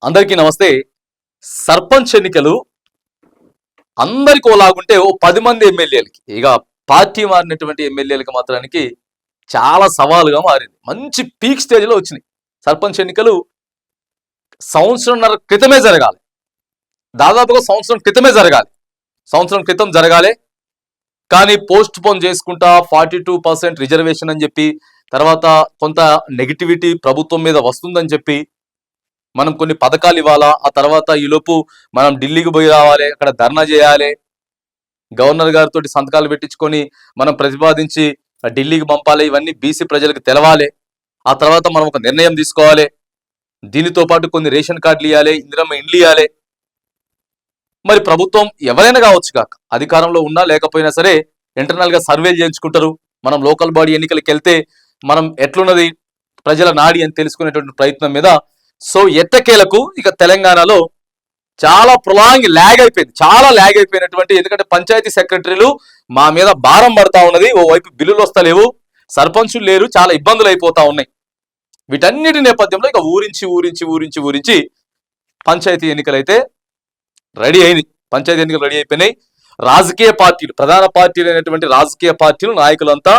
అందరికీ నమస్తే. సర్పంచ్ ఎన్నికలు అందరికి ఓలాగుంటే ఓ 10 మంది ఎమ్మెల్యేలకి, ఇక పార్టీ మారినటువంటి ఎమ్మెల్యేలకి మాత్రానికి చాలా సవాలుగా మారింది. మంచి పీక్ స్టేజ్లో వచ్చినాయి. సర్పంచ్ ఎన్నికలు సంవత్సరంన్నర క్రితమే జరగాలి, దాదాపుగా సంవత్సరం క్రితం జరగాలి. కానీ పోస్ట్ పోన్ చేసుకుంటా 42% రిజర్వేషన్ అని చెప్పి, తర్వాత కొంత నెగిటివిటీ ప్రభుత్వం మీద వస్తుందని చెప్పి మనం కొన్ని పథకాలు ఇవ్వాలా, ఆ తర్వాత ఈలోపు మనం ఢిల్లీకి పోయి రావాలి, అక్కడ ధర్నా చేయాలి, గవర్నర్ గారితో సంతకాలు పెట్టించుకొని మనం ప్రతిపాదించి ఢిల్లీకి పంపాలి, ఇవన్నీ బీసీ ప్రజలకు తెలవాలి. ఆ తర్వాత మనం ఒక నిర్ణయం తీసుకోవాలి. దీనితో పాటు కొన్ని రేషన్ కార్డులు ఇవ్వాలి, ఇందిరమ్మ ఇండ్లు ఇవ్వాలి. మరి ప్రభుత్వం ఎవరైనా కావచ్చు కాక, అధికారంలో ఉన్నా లేకపోయినా సరే ఇంటర్నల్గా సర్వేలు చేయించుకుంటారు. మనం లోకల్ బాడీ ఎన్నికలకు వెళ్తే మనం ఎట్లున్నది ప్రజల నాడి అని తెలుసుకునేటువంటి ప్రయత్నం మీద సో ఎట్టకేలకు ఇక తెలంగాణలో చాలా ల్యాగ్ అయిపోయినటువంటి, ఎందుకంటే పంచాయతీ సెక్రటరీలు మా మీద భారం పడతా ఉన్నది. ఓవైపు బిల్లులు వస్తలేవు, సర్పంచులు లేరు, చాలా ఇబ్బందులు అయిపోతా ఉన్నాయి. వీటన్నిటి నేపథ్యంలో ఇక ఊరించి పంచాయతీ ఎన్నికలు అయితే రెడీ అయిపోయినాయి. రాజకీయ పార్టీలు, ప్రధాన పార్టీలు అయినటువంటి రాజకీయ పార్టీలు నాయకులంతా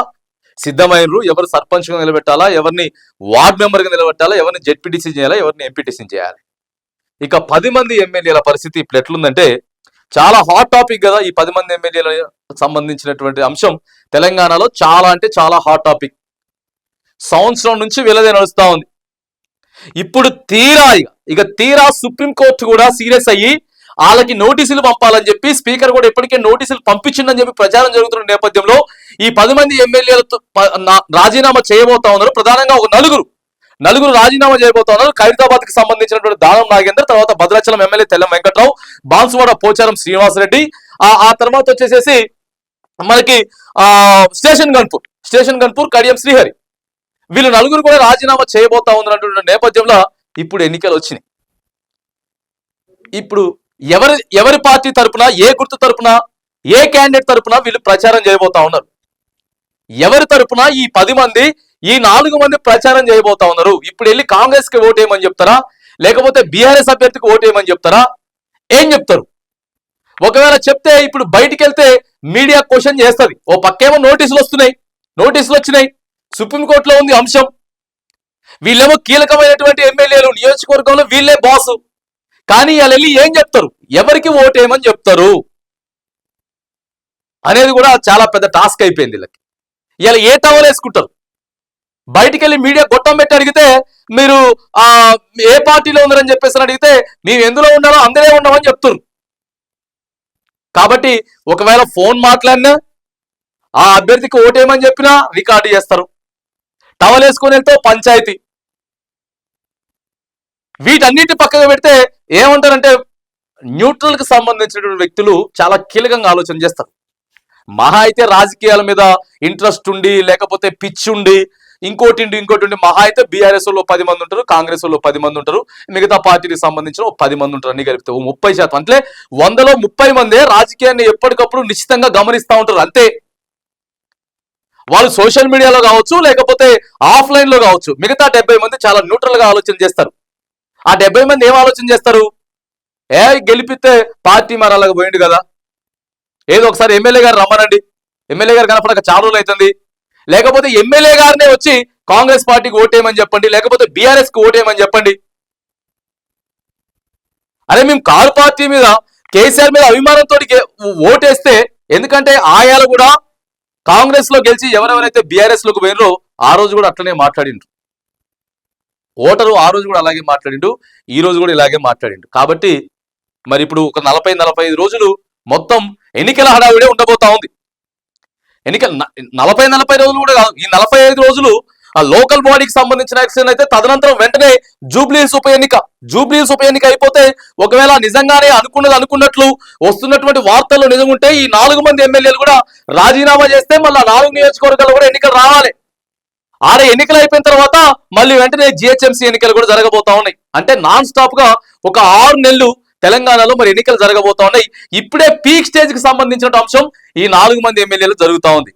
సిద్ధమైనరు. ఎవరు సర్పంచ్గా నిలబెట్టాలా, ఎవరిని వార్డ్ మెంబర్గా నిలబెట్టాలా, ఎవరిని జెడ్పీటీసీ చేయాలా, ఎవరిని ఎంపీటీసీ చేయాలి. ఇక 10 మంది ఎమ్మెల్యేల పరిస్థితి ఇప్పుడు ఎట్లుందంటే చాలా హాట్ టాపిక్ కదా. ఈ 10 మంది ఎమ్మెల్యేలకు సంబంధించినటువంటి అంశం తెలంగాణలో చాలా అంటే చాలా హాట్ టాపిక్. సంవత్సరం నుంచి వీళ్ళదే నడుస్తూ ఉంది. ఇప్పుడు తీరా సుప్రీంకోర్టు కూడా సీరియస్ అయ్యి వాళ్ళకి నోటీసులు పంపాలని చెప్పి, స్పీకర్ కూడా ఇప్పటికే నోటీసులు పంపించిందని చెప్పి ప్రచారం జరుగుతున్న నేపథ్యంలో ఈ 10 మంది ఎమ్మెల్యేలతో రాజీనామా చేయబోతా ఉన్నారు. ప్రధానంగా ఒక నలుగురు రాజీనామా చేయబోతా ఉన్నారు. ఖైరతాబాద్ కి సంబంధించినటువంటి దానం నాగేందర్, తర్వాత భద్రాచలం ఎమ్మెల్యే తెల్లం వెంకట్రావు, బాన్సువాడ పోచారం శ్రీనివాసరెడ్డి, ఆ తర్వాత వచ్చేసేసి మనకి స్టేషన్ గన్పూర్ కడియం శ్రీహరి, వీళ్ళు నలుగురు కూడా రాజీనామా చేయబోతా ఉన్నటువంటి నేపథ్యంలో ఇప్పుడు ఎన్నికలు వచ్చినాయి. ఇప్పుడు ఎవరి పార్టీ తరపున, ఏ గుర్తు తరపున, ఏ క్యాండిడేట్ తరపున వీళ్ళు ప్రచారం చేయబోతా ఉన్నారు. ఎవరి తరపున ఈ 10 మంది, ఈ 4 మంది ప్రచారం చేయబోతా ఉన్నారు. ఇప్పుడు వెళ్ళి కాంగ్రెస్ కి ఓటేయమని చెప్తారా, లేకపోతే బీఆర్ఎస్ అభ్యర్థికి ఓటేయమని చెప్తారా, ఏం చెప్తారు? ఒకవేళ చెప్తే ఇప్పుడు బయటికి వెళ్తే మీడియా క్వశ్చన్ చేస్తుంది. ఓ పక్కేమో నోటీసులు వచ్చినాయి, సుప్రీంకోర్టులో ఉంది అంశం. వీళ్ళేమో కీలకమైనటువంటి ఎమ్మెల్యేలు, నియోజకవర్గంలో వీళ్ళే బాసు. కానీ వాళ్ళు వెళ్ళి ఏం చెప్తారు, ఎవరికి ఓటేయమని చెప్తారు అనేది కూడా చాలా పెద్ద టాస్క్ అయిపోయింది వీళ్ళకి. ఇలా ఏ టవల్ వేసుకుంటారు? బయటికి వెళ్ళి మీడియా గొట్టం పెట్టి అడిగితే మీరు ఏ పార్టీలో ఉన్నారని చెప్పేసి అడిగితే మేము ఎందులో ఉన్నారో అందరే ఉన్నామని చెప్తారు. కాబట్టి ఒకవేళ ఫోన్ మాట్లాడినా, ఆ అభ్యర్థికి ఓటేయమని చెప్పినా రికార్డు చేస్తారు. టవల్ వేసుకొని వెళ్తే పంచాయతీ. వీటన్నిటి పక్కగా పెడితే ఏమంటారంటే న్యూట్రల్ కి సంబంధించినటువంటి వ్యక్తులు చాలా కీలకంగా ఆలోచన చేస్తారు. మహా అయితే రాజకీయాల మీద ఇంట్రెస్ట్ ఉండి, లేకపోతే పిచ్చి ఉండి, ఇంకోటి మహా అయితే బీఆర్ఎస్ లో 10 మంది ఉంటారు, కాంగ్రెస్ లో 10 మంది ఉంటారు, మిగతా పార్టీకి సంబంధించిన 10 మంది ఉంటారు. అన్ని కలిపితే 30%, అంటే 100లో 30 మందే రాజకీయాన్ని ఎప్పటికప్పుడు నిశ్చితంగా గమనిస్తూ ఉంటారు. అంతే. వాళ్ళు సోషల్ మీడియాలో కావచ్చు, లేకపోతే ఆఫ్లైన్ లో కావచ్చు. మిగతా 70 మంది చాలా న్యూట్రల్ గా ఆలోచన చేస్తారు. ఆ 70 మంది ఏం ఆలోచన చేస్తారు? గెలిపితే పార్టీ మారాలకు పోయింది కదా, ఏదో ఒకసారి ఎమ్మెల్యే గారు రమ్మనండి, ఎమ్మెల్యే గారు కనపడక చాలా రోజులు అవుతుంది, లేకపోతే ఎమ్మెల్యే గారినే వచ్చి కాంగ్రెస్ పార్టీకి ఓటేయమని చెప్పండి, లేకపోతే బీఆర్ఎస్ కి ఓటేయమని చెప్పండి. అదే మేము కారు పార్టీ మీద, కేసీఆర్ మీద అభిమానంతో ఓటేస్తే, ఎందుకంటే ఆయాలు కూడా కాంగ్రెస్ లో గెలిచి ఎవరెవరైతే బీఆర్ఎస్ లోకి పోయినరో ఆ రోజు కూడా అట్లనే మాట్లాడిండ్రు. ఓటరు ఆ రోజు కూడా అలాగే మాట్లాడిండు, ఈ రోజు కూడా ఇలాగే మాట్లాడిండు. కాబట్టి మరి ఇప్పుడు ఒక 40-45 రోజులు మొత్తం ఎన్నికల హడావిడే ఉండబోతా ఉంది. ఎన్నికలు 40-45 రోజులు కూడా కాదు, ఈ 45 రోజులు ఆ లోకల్ బాడీకి సంబంధించిన యాక్షన్ అయితే, తదనంతరం వెంటనే జూబ్లీహిల్స్ ఉప ఎన్నిక అయిపోతే, ఒకవేళ నిజంగానే అనుకున్నట్లు వస్తున్నటువంటి వార్తల్లో నిజంగుంటే ఈ 4 మంది ఎమ్మెల్యేలు కూడా రాజీనామా చేస్తే మళ్ళీ 4 నియోజకవర్గాలు కూడా ఎన్నికలు రావాలి. ఆడే ఎన్నికలు అయిపోయిన తర్వాత మళ్ళీ వెంటనే జిహెచ్ఎంసీ ఎన్నికలు కూడా జరగబోతా ఉన్నాయి. అంటే నాన్ స్టాప్ గా ఒక 6 నెలలు తెలంగాణలో మరి ఎన్నికలు జరగబోతా ఉన్నాయి. ఇప్పుడే పీక్ స్టేజ్ కి సంబంధించిన అంశం ఈ 4 మంది ఎమ్మెల్యేలు జరుగుతా ఉంది.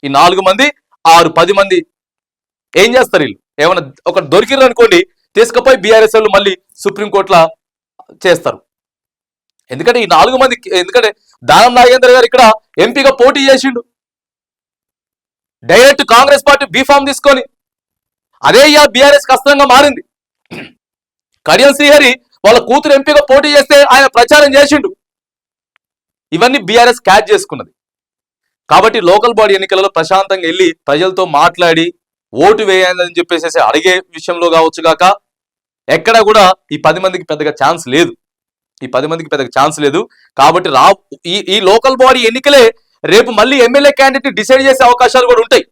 ఈ 4 మంది 10 మంది ఏం చేస్తారు? వీళ్ళు ఏమైనా ఒక దొరికిరు అనుకోండి, తీసుకుపోయి బీఆర్ఎస్ వాళ్ళు మళ్ళీ సుప్రీంకోర్టులో చేస్తారు. ఎందుకంటే ఈ 4 మంది, ఎందుకంటే దానం నాగేంద్ర గారు ఇక్కడ ఎంపీగా పోటీ చేసిండు డైరెక్ట్ కాంగ్రెస్ పార్టీ బీఫామ్ తీసుకొని. అదే ఇవాళ బీఆర్ఎస్ కష్టంగా మారింది. కడియం శ్రీహరి వాళ్ళ కూతురు ఎంపీగా పోటీ చేస్తే ఆయన ప్రచారం చేసిండు. ఇవన్నీ బీఆర్ఎస్ క్యాచ్ చేసుకున్నది. కాబట్టి లోకల్ బాడీ ఎన్నికలలో ప్రశాంతంగా వెళ్ళి ప్రజలతో మాట్లాడి ఓటు వేయాలని చెప్పేసి అడిగే విషయంలో కావచ్చు గాక ఎక్కడ కూడా ఈ 10 మందికి పెద్దగా ఛాన్స్ లేదు. కాబట్టి ఈ లోకల్ బాడీ ఎన్నికలే రేపు మళ్ళీ ఎమ్మెల్యే క్యాండిడేట్ డిసైడ్ చేసే అవకాశాలు కూడా ఉంటాయి.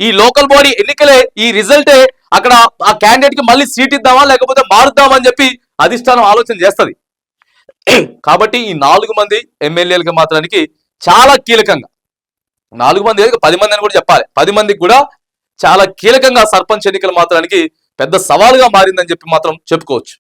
ఈ లోకల్ బాడీ ఎన్నికలే ఈ రిజల్టే అక్కడ ఆ క్యాండిడేట్ కి మళ్ళీ సీట్ ఇద్దామా లేకపోతే మారుద్దామని చెప్పి అధిష్టానం ఆలోచన చేస్తుంది. కాబట్టి ఈ 4 మంది ఎమ్మెల్యేలకు మాత్రానికి చాలా కీలకంగా, 4 మంది 10 మంది అని కూడా చెప్పాలి, 10 మందికి కూడా చాలా కీలకంగా సర్పంచ్ ఎన్నికలు మాత్రానికి పెద్ద సవాలుగా మారిందని చెప్పి మాత్రం చెప్పుకోవచ్చు.